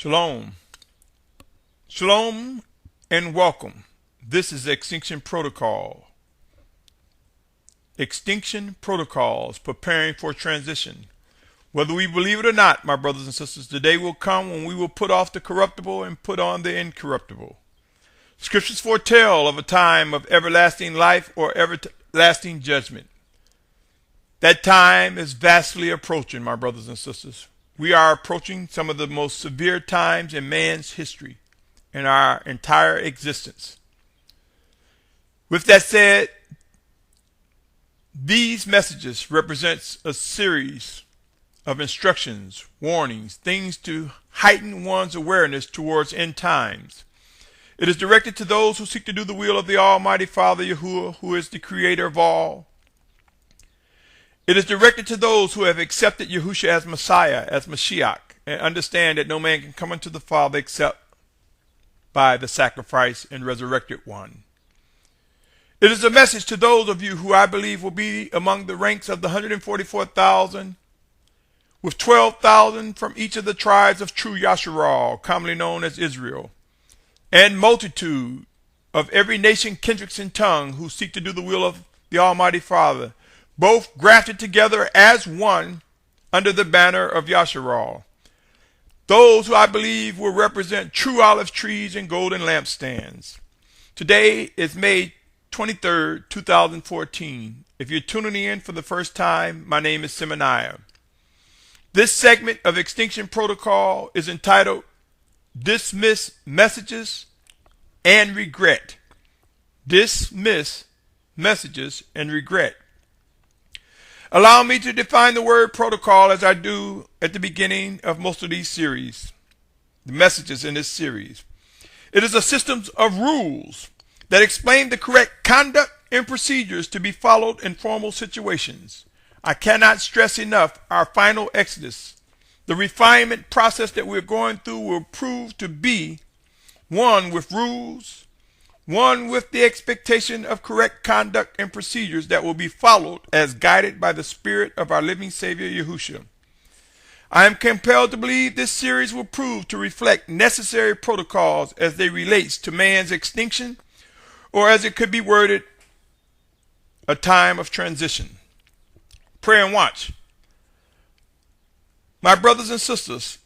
Shalom. Shalom and welcome. This is Extinction Protocol. Extinction Protocols, preparing for transition. Whether we believe it or not, my brothers and sisters, the day will come when we will put off the corruptible and put on the incorruptible. Scriptures foretell of a time of everlasting life or everlasting judgment. That time is vastly approaching, my brothers and sisters. We are approaching some of the most severe times in man's history, in our entire existence. With that said, these messages represent a series of instructions, warnings, things to heighten one's awareness towards end times. It is directed to those who seek to do the will of the Almighty Father Yahuwah, who is the creator of all. It is directed to those who have accepted Yahushua as Messiah, as Mashiach, and understand that no man can come unto the Father except by the sacrifice and resurrected one. It is a message to those of you who I believe will be among the ranks of the 144,000, with 12,000 from each of the tribes of true Yasharal, commonly known as Israel, and multitude of every nation, kindred, and tongue who seek to do the will of the Almighty Father, both grafted together as one under the banner of Yasharal. Those who I believe will represent true olive trees and golden lampstands. Today is May 23rd, 2014. If you're tuning in for the first time, my name is Symmanayah. This segment of Extinction Protocol is entitled Dismiss Messages and Regret. Dismiss Messages and Regret. Allow me to define the word protocol as I do at the beginning of most of these series, the messages in this series. It is a system of rules that explain the correct conduct and procedures to be followed in formal situations. I cannot stress enough our final exodus. The refinement process that we're going through will prove to be one with rules, one with the expectation of correct conduct and procedures that will be followed as guided by the Spirit of our living Savior Yahushua. I am compelled to believe this series will prove to reflect necessary protocols as they relate to man's extinction, or as it could be worded, a time of transition. Pray and watch. My brothers and sisters,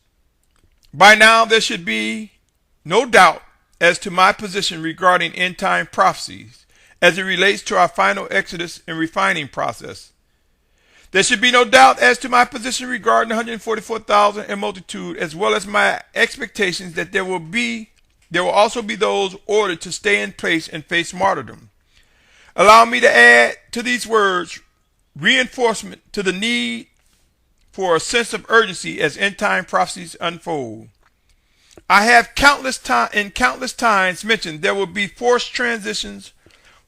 by now there should be no doubt as to my position regarding end-time prophecies as it relates to our final exodus and refining process. There should be no doubt as to my position regarding 144,000 and multitude, as well as my expectations that there will also be those ordered to stay in place and face martyrdom. Allow me to add to these words reinforcement to the need for a sense of urgency as end-time prophecies unfold. I have countless times mentioned there will be forced transitions,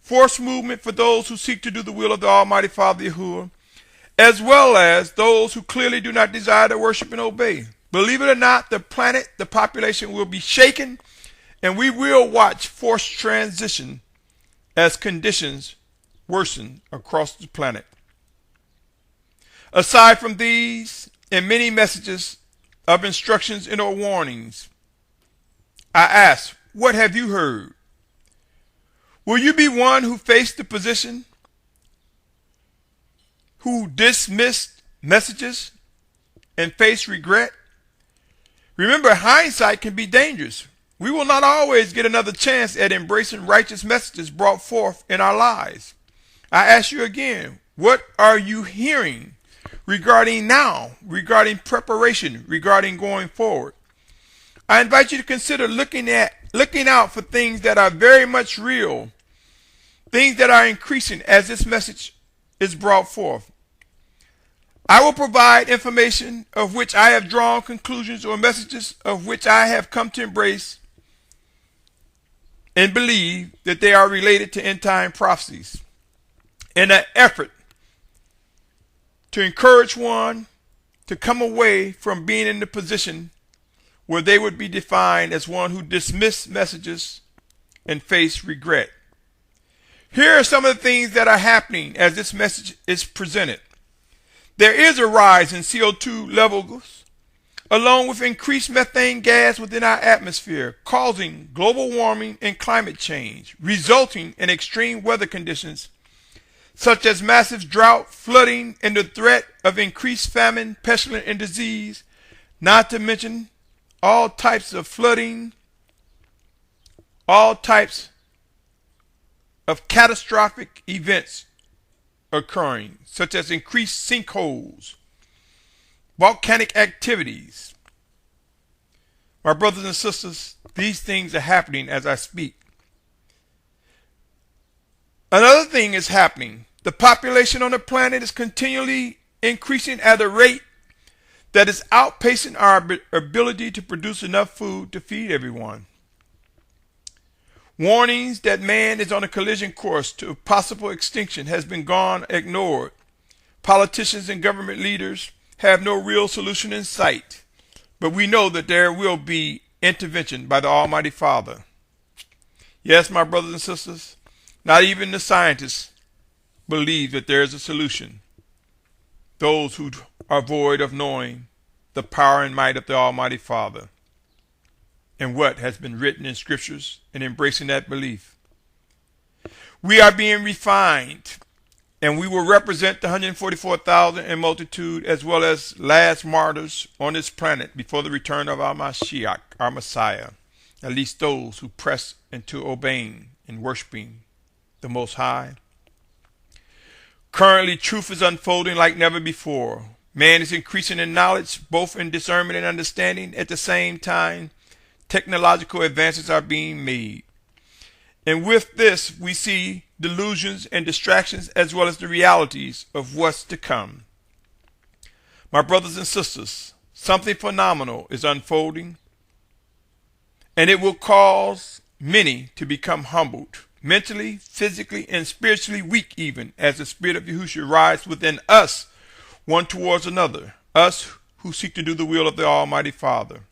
forced movement for those who seek to do the will of the Almighty Father Yahuwah, as well as those who clearly do not desire to worship and obey. Believe it or not, the population will be shaken, and we will watch forced transition as conditions worsen across the planet. Aside from these and many messages of instructions and or warnings, I ask, what have you heard? Will you be one who faced the position, who dismissed messages and faced regret? Remember, hindsight can be dangerous. We will not always get another chance at embracing righteous messages brought forth in our lives. I ask you again, what are you hearing regarding now, regarding preparation, regarding going forward? I invite you to consider looking out for things that are very much real, things that are increasing as this message is brought forth. I will provide information of which I have drawn conclusions or messages of which I have come to embrace and believe that they are related to end-time prophecies in an effort to encourage one to come away from being in the position where they would be defined as one who dismissed messages and faced regret. Here are some of the things that are happening as this message is presented. There is a rise in CO2 levels along with increased methane gas within our atmosphere, causing global warming and climate change, resulting in extreme weather conditions such as massive drought, flooding, and the threat of increased famine, pestilence, and disease, not to mention all types of flooding, all types of catastrophic events occurring, such as increased sinkholes, volcanic activities. My brothers and sisters, these things are happening as I speak. Another thing is happening. The population on the planet is continually increasing at a rate that is outpacing our ability to produce enough food to feed everyone. Warnings that man is on a collision course to possible extinction has been ignored. Politicians and government leaders have no real solution in sight, but we know that there will be intervention by the Almighty Father. Yes, my brothers and sisters, not even the scientists believe that there is a solution. Those who are void of knowing the power and might of the Almighty Father and what has been written in scriptures and embracing that belief. We are being refined, and we will represent the 144,000 in multitude as well as last martyrs on this planet before the return of our Mashiach, our Messiah, at least those who press into obeying and worshiping the Most High. Currently, truth is unfolding like never before. Man is increasing in knowledge, both in discernment and understanding. At the same time, technological advances are being made. And with this, we see delusions and distractions as well as the realities of what's to come. My brothers and sisters, something phenomenal is unfolding, and it will cause many to become humbled, mentally, physically, and spiritually weak even, as the Spirit of Yahushua rises within us, one towards another, us who seek to do the will of the Almighty Father.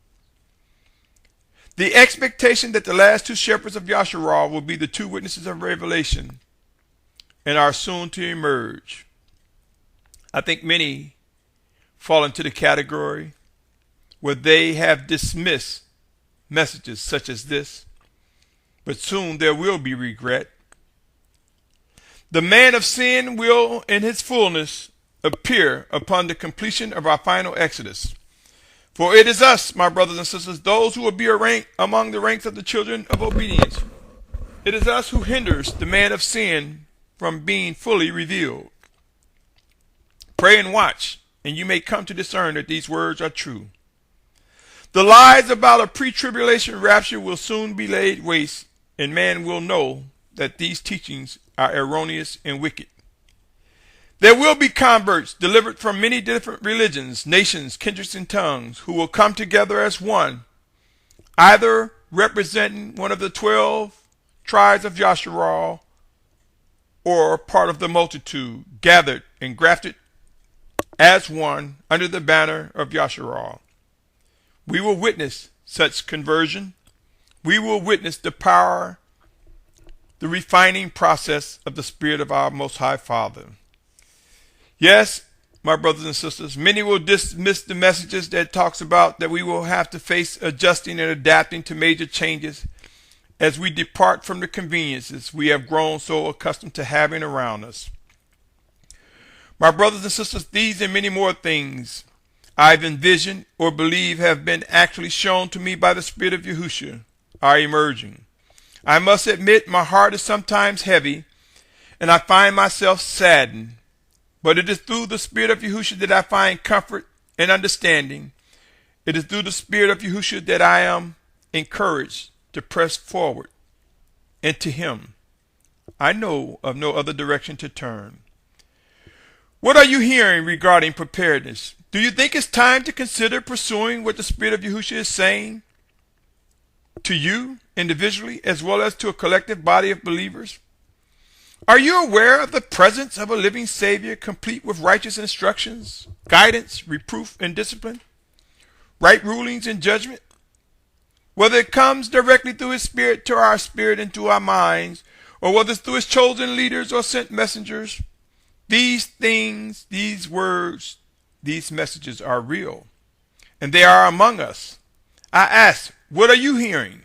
The expectation that the last two shepherds of Yasharal will be the two witnesses of Revelation and are soon to emerge. I think many fall into the category where they have dismissed messages such as this, but soon there will be regret. The man of sin will, in his fullness, appear upon the completion of our final exodus. For it is us, my brothers and sisters, those who will be among the ranks of the children of obedience. It is us who hinders the man of sin from being fully revealed. Pray and watch, and you may come to discern that these words are true. The lies about a pre-tribulation rapture will soon be laid waste, and man will know that these teachings are erroneous and wicked. There will be converts delivered from many different religions, nations, kindreds, and tongues who will come together as one, either representing one of the 12 tribes of Yasharal or part of the multitude gathered and grafted as one under the banner of Yasharal. We will witness such conversion. We will witness the power, the refining process of the Spirit of our Most High Father. Yes, my brothers and sisters, many will dismiss the messages that talks about that we will have to face adjusting and adapting to major changes as we depart from the conveniences we have grown so accustomed to having around us. My brothers and sisters, these and many more things I've envisioned or believe have been actually shown to me by the Spirit of Yahushua are emerging. I must admit my heart is sometimes heavy and I find myself saddened. But it is through the Spirit of Yahushua that I find comfort and understanding. It is through the Spirit of Yahushua that I am encouraged to press forward. And to Him, I know of no other direction to turn. What are you hearing regarding preparedness? Do you think it's time to consider pursuing what the Spirit of Yahushua is saying to you individually as well as to a collective body of believers? Are you aware of the presence of a living Savior complete with righteous instructions, guidance, reproof, and discipline, right rulings and judgment? Whether it comes directly through His Spirit to our spirit and to our minds, or whether it's through His chosen leaders or sent messengers, these things, these words, these messages are real, and they are among us. I ask, what are you hearing?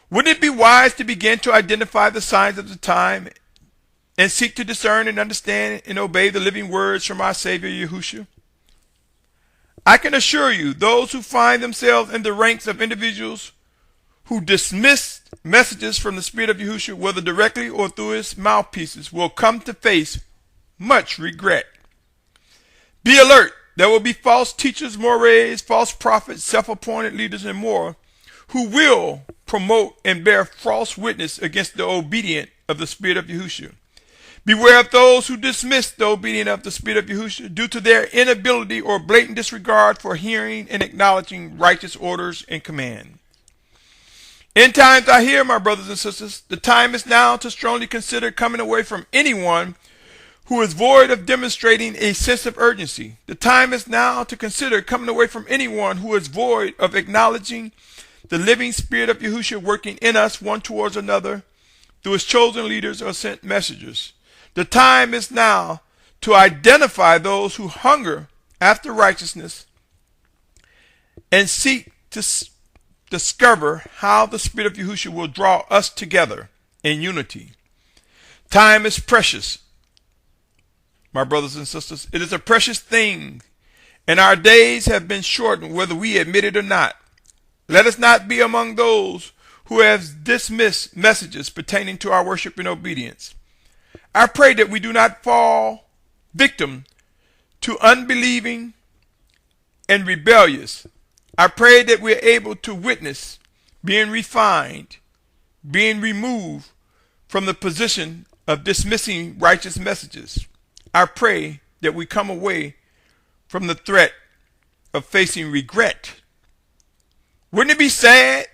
Wouldn't it be wise to begin to identify the signs of the time and seek to discern and understand and obey the living words from our Savior Yahushua? I can assure you, those who find themselves in the ranks of individuals who dismiss messages from the Spirit of Yahushua, whether directly or through his mouthpieces, will come to face much regret. Be alert. There will be false teachers, mores, false prophets, self-appointed leaders, and more, who will promote and bear false witness against the obedient of the Spirit of Yahushua. Beware of those who dismiss the obedient of the Spirit of Yahushua due to their inability or blatant disregard for hearing and acknowledging righteous orders and commands. End times are here, my brothers and sisters. The time is now to strongly consider coming away from anyone who is void of demonstrating a sense of urgency. The time is now to consider coming away from anyone who is void of acknowledging the living Spirit of Yahushua working in us one towards another through his chosen leaders or sent messengers. The time is now to identify those who hunger after righteousness and seek to discover how the Spirit of Yahushua will draw us together in unity. Time is precious, my brothers and sisters. It is a precious thing, and our days have been shortened whether we admit it or not. Let us not be among those who have dismissed messages pertaining to our worship and obedience. I pray that we do not fall victim to unbelieving and rebellious. I pray that we are able to witness being refined, being removed from the position of dismissing righteous messages. I pray that we come away from the threat of facing regret. Wouldn't it be sad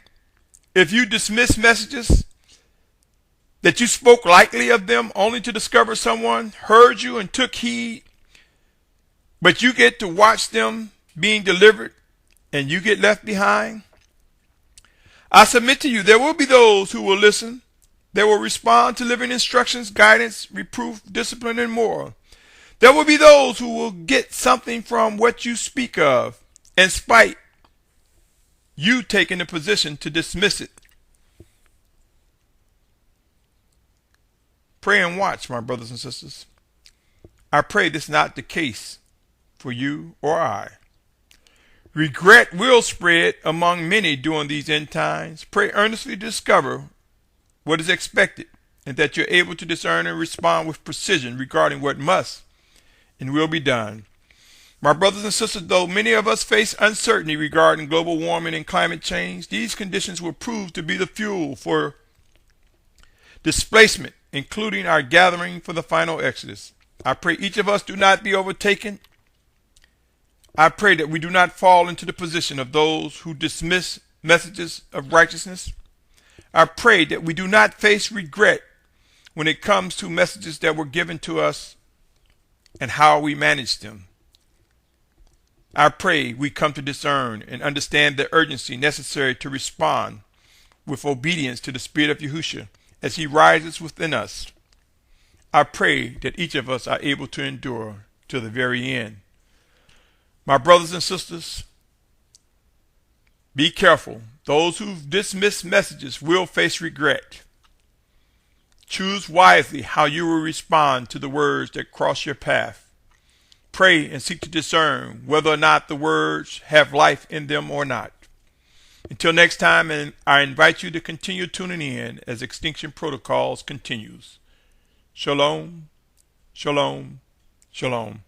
if you dismiss messages that you spoke lightly of them only to discover someone heard you and took heed, but you get to watch them being delivered and you get left behind? I submit to you, there will be those who will listen. They will respond to living instructions, guidance, reproof, discipline, and more. There will be those who will get something from what you speak of, in spite you taking the position to dismiss it. Pray and watch, my brothers and sisters. I pray this is not the case for you or I. Regret will spread among many during these end times. Pray earnestly to discover what is expected, and that you're able to discern and respond with precision regarding what must and will be done. My brothers and sisters, though many of us face uncertainty regarding global warming and climate change, these conditions will prove to be the fuel for displacement, including our gathering for the final exodus. I pray each of us do not be overtaken. I pray that we do not fall into the position of those who dismiss messages of righteousness. I pray that we do not face regret when it comes to messages that were given to us and how we manage them. I pray we come to discern and understand the urgency necessary to respond with obedience to the Spirit of Yahushua as he rises within us. I pray that each of us are able to endure to the very end. My brothers and sisters, be careful. Those who dismiss messages will face regret. Choose wisely how you will respond to the words that cross your path. Pray and seek to discern whether or not the words have life in them or not. Until next time, and I invite you to continue tuning in as Extinction Protocols continues. Shalom, shalom, shalom.